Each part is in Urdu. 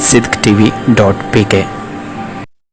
sidqtv.pk।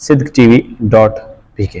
sidqtv.pk।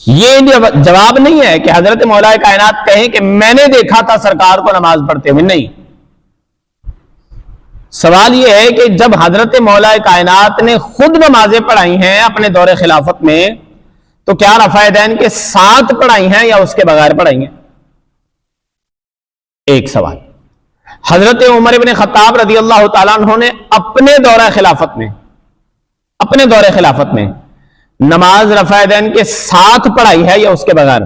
یہ جواب نہیں ہے کہ حضرت مولا کائنات کہیں کہ میں نے دیکھا تھا سرکار کو نماز پڑھتے ہوئے، نہیں. سوال یہ ہے کہ جب حضرت مولا کائنات نے خود نمازیں پڑھائی ہیں اپنے دور خلافت میں، تو کیا رفع دین کے ساتھ پڑھائی ہیں یا اس کے بغیر پڑھائی ہیں؟ ایک سوال. حضرت عمر بن خطاب رضی اللہ تعالیٰ عنہ نے اپنے دور خلافت میں نماز رفع دین کے ساتھ پڑھائی ہے یا اس کے بغیر؟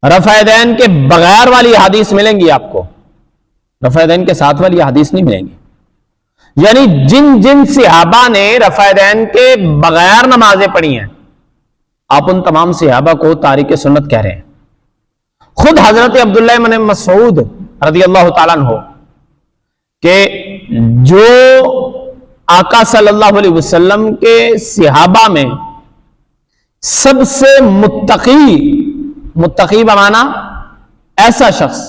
رفع دین کے بغیر والی حدیث ملیں گی آپ کو، رفع دین کے ساتھ والی حدیث نہیں ملیں گی. یعنی جن صحابہ نے رفع دین کے بغیر نمازیں پڑھی ہیں، آپ ان تمام صحابہ کو تارک سنت کہہ رہے ہیں. خود حضرت عبداللہ بن مسعود رضی اللہ تعالیٰ عنہ کہ جو آقا صلی اللہ علیہ وسلم کے صحابہ میں سب سے متقی بمانا ایسا شخص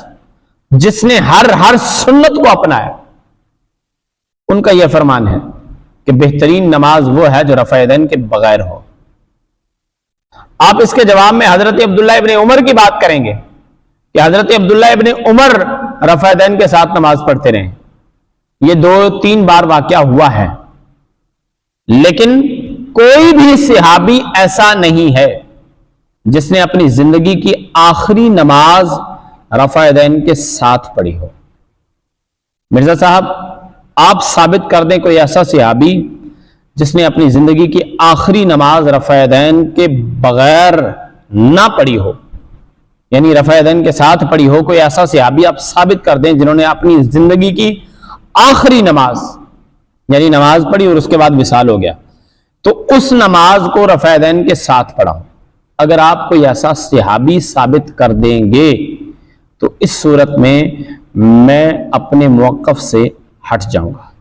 جس نے ہر سنت کو اپنایا، ان کا یہ فرمان ہے کہ بہترین نماز وہ ہے جو رفع دین کے بغیر ہو. آپ اس کے جواب میں حضرت عبداللہ ابن عمر کی بات کریں گے کہ حضرت عبداللہ ابن عمر رفع دین کے ساتھ نماز پڑھتے رہے. یہ 2-3 بار واقعہ ہوا ہے، لیکن کوئی بھی صحابی ایسا نہیں ہے جس نے اپنی زندگی کی آخری نماز رفع دین کے ساتھ پڑھی ہو. مرزا صاحب آپ ثابت کر دیں کوئی ایسا صحابی جس نے اپنی زندگی کی آخری نماز رفع دین کے بغیر نہ پڑھی ہو، یعنی رفع دین کے ساتھ پڑھی ہو. کوئی ایسا صحابی آپ ثابت کر دیں جنہوں نے اپنی زندگی کی آخری نماز یعنی نماز پڑھی اور اس کے بعد وصال ہو گیا تو اس نماز کو رفع دین کے ساتھ پڑھا ہو. اگر آپ کوئی ایسا صحابی ثابت کر دیں گے تو اس صورت میں اپنے موقف سے ہٹ جاؤں گا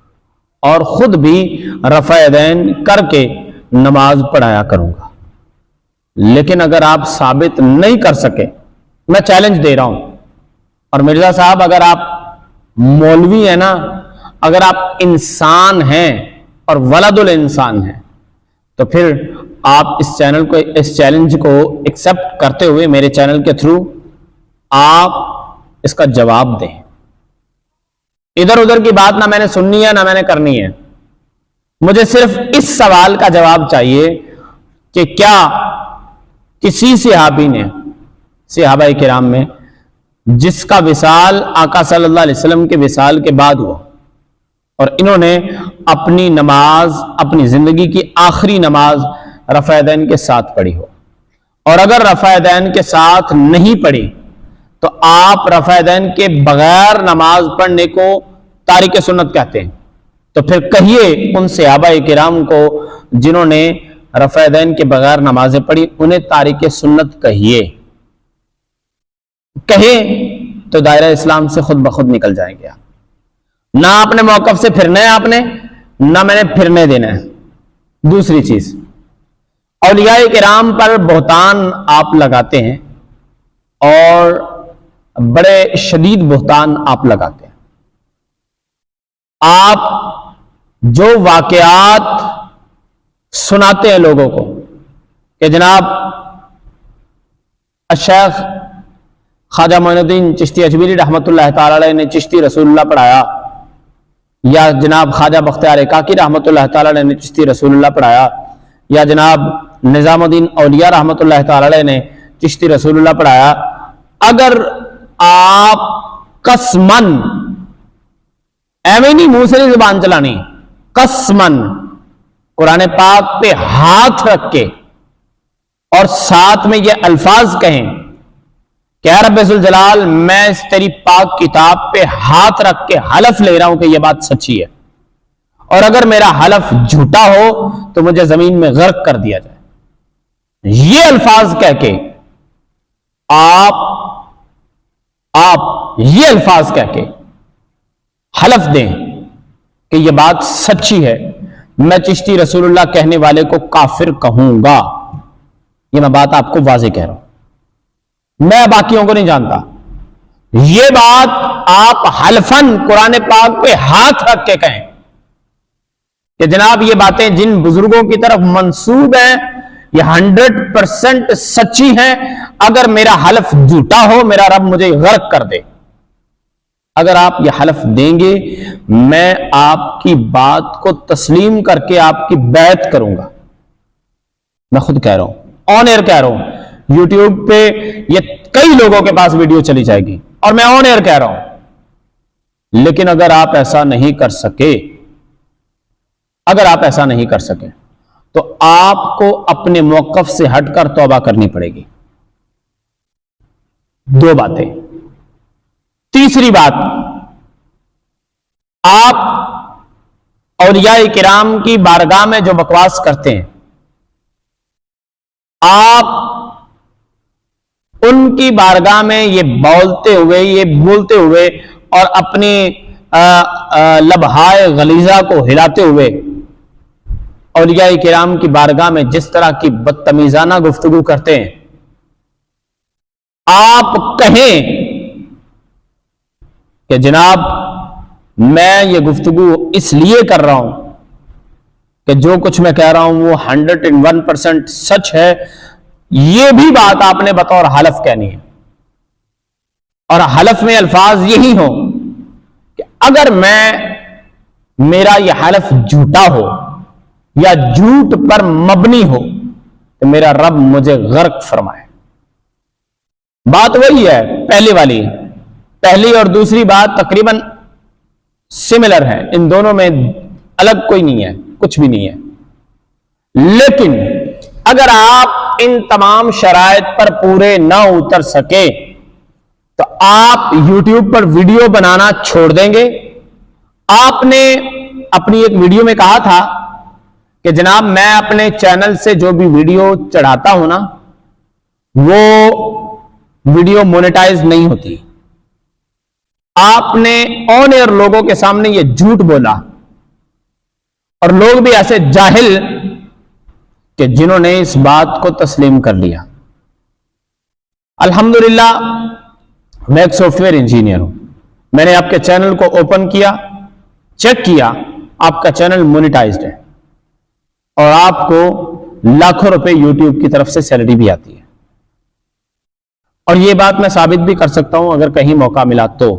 اور خود بھی رفع دین کر کے نماز پڑھایا کروں گا. لیکن اگر آپ ثابت نہیں کر سکے، میں چیلنج دے رہا ہوں. اور مرزا صاحب اگر آپ مولوی ہیں نا، اگر آپ انسان ہیں اور ولد الانسان ہیں، تو پھر آپ اس چیلنج کو ایکسپٹ کرتے ہوئے میرے چینل کے تھرو آپ اس کا جواب دیں. ادھر ادھر کی بات نہ میں نے سننی ہے نہ میں نے کرنی ہے. مجھے صرف اس سوال کا جواب چاہیے کہ کیا کسی صحابی نے صحابہ کرام میں جس کا وصال آقا صلی اللہ علیہ وسلم کے وصال کے بعد ہوا اور انہوں نے اپنی نماز، اپنی زندگی کی آخری نماز رفع دین کے ساتھ پڑھی ہو، اور اگر رفع دین کے ساتھ نہیں پڑھی تو آپ رفع دین کے بغیر نماز پڑھنے کو تارک سنت کہتے ہیں. تو پھر کہیے ان صحابہ کرام کو جنہوں نے رفع دین کے بغیر نمازیں پڑھی، انہیں تارک سنت کہیں تو دائرہ اسلام سے خود بخود نکل جائیں گے. نہ اپنے موقف سے پھرنا ہے آپ نے، نہ میں نے پھرنے دینا ہے. دوسری چیز، اولیاء کرام پر بہتان آپ لگاتے ہیں اور بڑے شدید بہتان آپ لگاتے ہیں. آپ جو واقعات سناتے ہیں لوگوں کو کہ جناب الشیخ خواجہ معین الدین چشتی اجمیری رحمۃ اللہ تعالی علیہ نے چشتی رسول اللہ پڑھایا، یا جناب خواجہ بختیار کاکی رحمۃ اللہ تعالی علیہ نے چشتی رسول اللہ پڑھایا، یا جناب نظام الدین اولیاء رحمۃ اللہ تعالی علیہ نے چشتی رسول اللہ پڑھایا، اگر آپ قسمن، ایویں نہیں منہ سے نہیں زبان چلانی، قسمن قرآن پاک پہ ہاتھ رکھ کے اور ساتھ میں یہ الفاظ کہیں کہ اے رب ذوالجلال میں اس تیری پاک کتاب پہ ہاتھ رکھ کے حلف لے رہا ہوں کہ یہ بات سچی ہے، اور اگر میرا حلف جھوٹا ہو تو مجھے زمین میں غرق کر دیا جائے، یہ الفاظ کہہ کے آپ یہ الفاظ کہہ کے حلف دیں کہ یہ بات سچی ہے، میں چشتی رسول اللہ کہنے والے کو کافر کہوں گا. یہ میں بات آپ کو واضح کہہ رہا ہوں، میں باقیوں کو نہیں جانتا. یہ بات آپ حلفن قرآن پاک پہ ہاتھ رکھ کے کہیں کہ جناب یہ باتیں جن بزرگوں کی طرف منسوب ہیں یہ 100% سچی ہیں. اگر میرا حلف جھوٹا ہو میرا رب مجھے غرق کر دے. اگر آپ یہ حلف دیں گے میں آپ کی بات کو تسلیم کر کے آپ کی بیعت کروں گا. میں خود کہہ رہا ہوں, آن ایئر کہہ رہا ہوں, یوٹیوب پہ یہ کئی لوگوں کے پاس ویڈیو چلی جائے گی اور میں آن ایئر کہہ رہا ہوں. لیکن اگر آپ ایسا نہیں کر سکے, اگر آپ ایسا نہیں کر سکے تو آپ کو اپنے موقف سے ہٹ کر توبہ کرنی پڑے گی. 2 باتیں. تیسری بات, آپ اولیاء کرام کی بارگاہ میں جو بکواس کرتے ہیں, آپ ان کی بارگاہ میں یہ بولتے ہوئے اور اپنی لبہائے غلیظہ کو ہلاتے ہوئے اولیاء کرام کی بارگاہ میں جس طرح کی بدتمیزانہ گفتگو کرتے ہیں, آپ کہیں کہ جناب میں یہ گفتگو اس لیے کر رہا ہوں کہ جو کچھ میں کہہ رہا ہوں وہ 101% سچ ہے. یہ بھی بات آپ نے بطور حلف کہنی ہے, اور حلف میں الفاظ یہی ہوں کہ اگر میرا یہ حلف جھوٹا ہو یا جھوٹ پر مبنی ہو تو میرا رب مجھے غرق فرمائے. بات وہی ہے پہلی والی, پہلی اور دوسری بات تقریباً سملر ہے, ان دونوں میں الگ کوئی نہیں ہے, کچھ بھی نہیں ہے. لیکن اگر آپ ان تمام شرائط پر پورے نہ اتر سکے تو آپ یوٹیوب پر ویڈیو بنانا چھوڑ دیں گے. آپ نے اپنی ایک ویڈیو میں کہا تھا کہ جناب میں اپنے چینل سے جو بھی ویڈیو چڑھاتا ہوں نا وہ ویڈیو مونیٹائز نہیں ہوتی. آپ نے آن ایئر لوگوں کے سامنے یہ جھوٹ بولا, اور لوگ بھی ایسے جاہل کہ جنہوں نے اس بات کو تسلیم کر لیا. الحمدللہ میں ایک سافٹ ویئر انجینئر ہوں. میں نے آپ کے چینل کو اوپن کیا, چیک کیا, آپ کا چینل مونیٹائزڈ ہے اور آپ کو لاکھوں روپے یوٹیوب کی طرف سے سیلری بھی آتی ہے. اور یہ بات میں ثابت بھی کر سکتا ہوں اگر کہیں موقع ملا تو.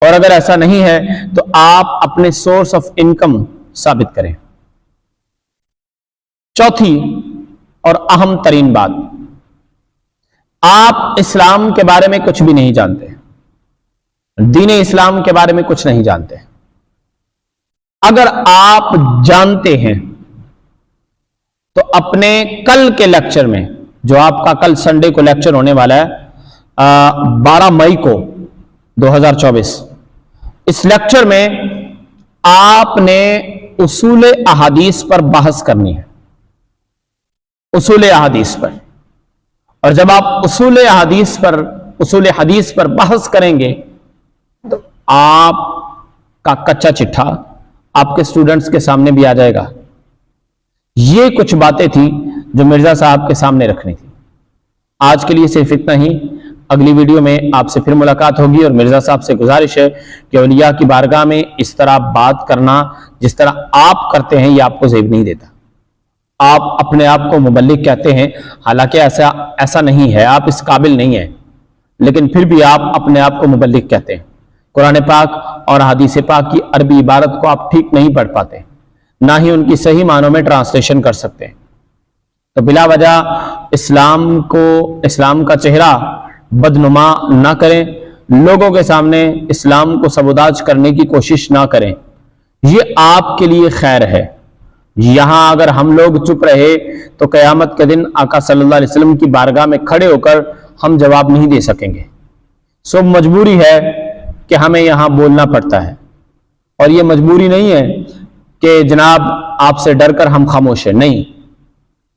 اور اگر ایسا نہیں ہے تو آپ اپنے سورس آف انکم ثابت کریں. چوتھی اور اہم ترین بات, آپ اسلام کے بارے میں کچھ بھی نہیں جانتے, دین اسلام کے بارے میں کچھ نہیں جانتے. اگر آپ جانتے ہیں تو اپنے کل کے لیکچر میں, جو آپ کا کل سنڈے کو لیکچر ہونے والا ہے 12 مئی کو 2024, اس لیکچر میں آپ نے اصول احادیث پر بحث کرنی ہے. اصول احادیث پر. اور جب آپ اصول حدیث پر بحث کریں گے تو آپ کا کچا چٹھا آپ کے سٹوڈنٹس کے سامنے بھی آ جائے گا. یہ کچھ باتیں تھیں جو مرزا صاحب کے سامنے رکھنی تھی. آج کے لیے صرف اتنا ہی. اگلی ویڈیو میں آپ سے پھر ملاقات ہوگی, اور مرزا صاحب سے گزارش ہے کہ اولیاء کی بارگاہ میں اس طرح بات کرنا جس طرح آپ کرتے ہیں یہ آپ کو زیب نہیں دیتا. آپ اپنے آپ کو مبلغ کہتے ہیں, حالانکہ ایسا نہیں ہے, آپ اس قابل نہیں ہیں, لیکن پھر بھی آپ اپنے آپ کو مبلغ کہتے ہیں. قرآن پاک اور حدیث پاک کی عربی عبارت کو آپ ٹھیک نہیں پڑھ پاتے, نہ ہی ان کی صحیح معنوں میں ٹرانسلیشن کر سکتے ہیں. تو بلا وجہ اسلام کا چہرہ بدنما نہ کریں, لوگوں کے سامنے اسلام کو سبوداج کرنے کی کوشش نہ کریں. یہ آپ کے لیے خیر ہے. یہاں اگر ہم لوگ چپ رہے تو قیامت کے دن آقا صلی اللہ علیہ وسلم کی بارگاہ میں کھڑے ہو کر ہم جواب نہیں دے سکیں گے. سو مجبوری ہے کہ ہمیں یہاں بولنا پڑتا ہے, اور یہ مجبوری نہیں ہے کہ جناب آپ سے ڈر کر ہم خاموش ہیں. نہیں,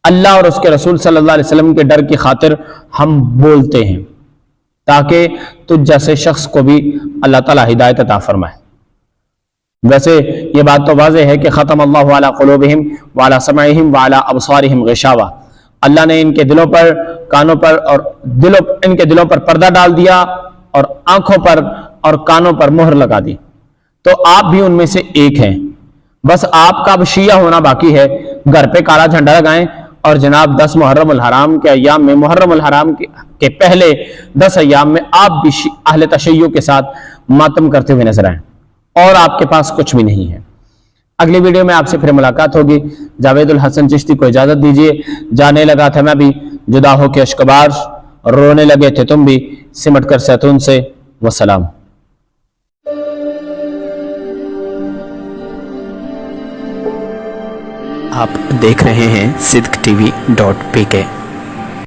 اللہ اور اس کے رسول صلی اللہ علیہ وسلم کے ڈر کی خاطر ہم بولتے ہیں, تاکہ تجھ جیسے شخص کو بھی اللہ تعالیٰ ہدایت عطا فرمائے. ویسے یہ بات تو واضح ہے کہ ختم اللہ علی قلوبہم وعلی سمعہم وعلی ابصارہم غشاوہ, اللہ نے ان کے دلوں پر, کانوں پر اور ان کے دلوں پر پردہ ڈال دیا اور آنکھوں پر اور کانوں پر مہر لگا دی. تو آپ بھی ان میں سے ایک ہیں. بس آپ کا اب شیعہ ہونا باقی ہے، گھر پہ کالا جھنڈا لگائیں اور جناب 10 محرم الحرام کے ایام میں، محرم الحرام کے پہلے 10 ایام میں آپ بھی اہل تشیع کے ساتھ ماتم کرتے ہوئے نظر آئیں، اور آپ کے پاس کچھ بھی نہیں ہے۔ اگلی ویڈیو میں آپ سے پھر ملاقات ہوگی۔ جاوید الحسن چشتی کو اجازت دیجیے، جانے لگا تھا میں بھی، جدا ہو کے اشکبار، رونے لگے تھے تم بھی، سمٹ کر سیتون سے، والسلام۔ آپ دیکھ رہے ہیں صدق TV.pk